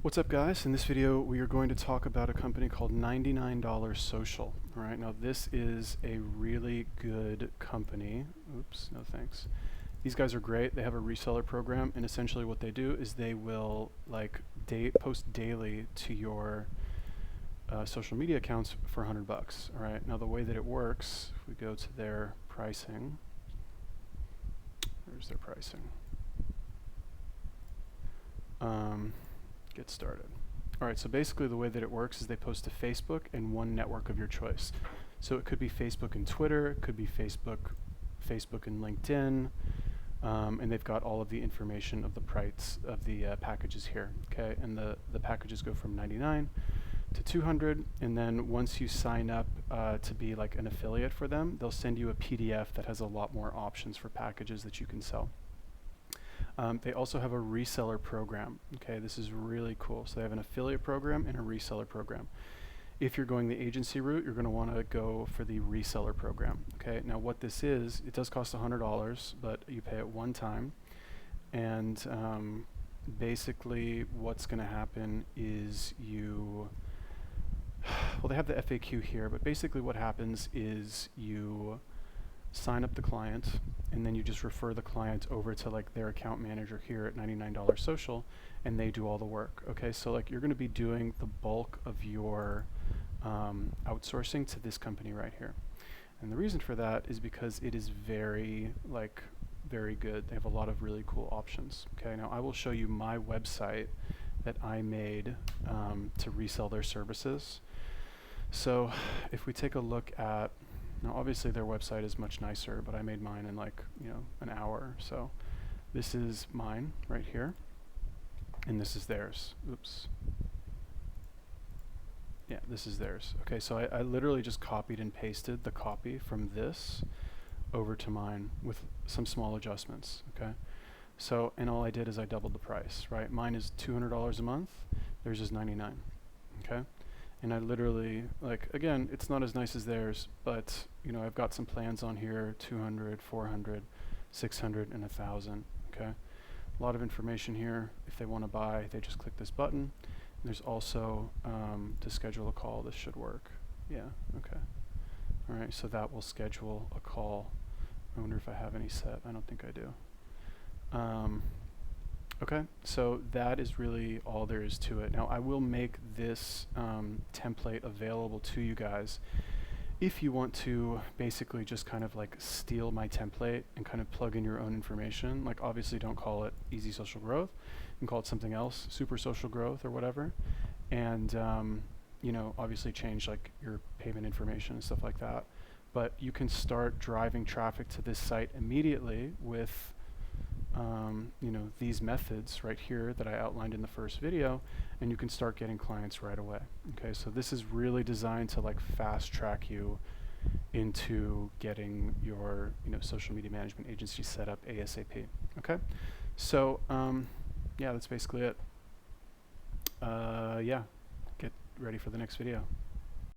What's up, guys? In this video we are going to talk about a company called $99 Social. Alright, now this is a really good company. Oops, no thanks. These guys are great. They have a reseller program, and essentially what they do is they will post daily to your social media accounts for $100. Alright, now the way that it works, if we go to their pricing, there's their pricing. Get started. Alright, so basically the way that it works is they post to Facebook and one network of your choice. So it could be Facebook and Twitter, it could be Facebook and LinkedIn, and they've got all of the information of the price of the packages here. Okay, and the packages go from 99 to 200, and then once you sign up to be like an affiliate for them, they'll send you a PDF that has a lot more options for packages that you can sell. They also have a reseller program. Okay, this is really cool. So they have an affiliate program and a reseller program. If you're going the agency route, you're going to want to go for the reseller program. Okay, now what this is, it does cost $100, but you pay it one time. And basically what's going to happen is well, they have the FAQ here, but basically what happens is you sign up the client, and then you just refer the client over to like their account manager here at $99 Social, and they do all the work. Okay, so like you're going to be doing the bulk of your outsourcing to this company right here, and the reason for that is because it is very good. They have a lot of really cool options. Okay, now I will show you my website that I made to resell their services. So if we take a look at, now obviously their website is much nicer, but I made mine in like, an hour. So this is mine right here, and this is theirs. Oops. Yeah, this is theirs. Okay, so I literally just copied and pasted the copy from this over to mine with some small adjustments. Okay, so, and all I did is I doubled the price, right? Mine is $200 a month, theirs is $99. Okay, and I literally, again, it's not as nice as theirs, but I've got some plans on here: 200, 400, 600, and 1,000. Okay, a lot of information here. If they want to buy, they just click this button. And there's also to schedule a call. This should work. Yeah. Okay. All right. So that will schedule a call. I wonder if I have any set. I don't think I do. Okay, so that is really all there is to it. Now I will make this template available to you guys if you want to basically just kind of like steal my template and kind of plug in your own information. Like, obviously don't call it Easy Social Growth. You can call it something else, Super Social Growth or whatever. And obviously change like your payment information and stuff like that. But you can start driving traffic to this site immediately with these methods right here that I outlined in the first video, and you can start getting clients right away. Okay, so this is really designed to like fast track you into getting your social media management agency set up ASAP. Okay, so yeah, that's basically it. Yeah, get ready for the next video.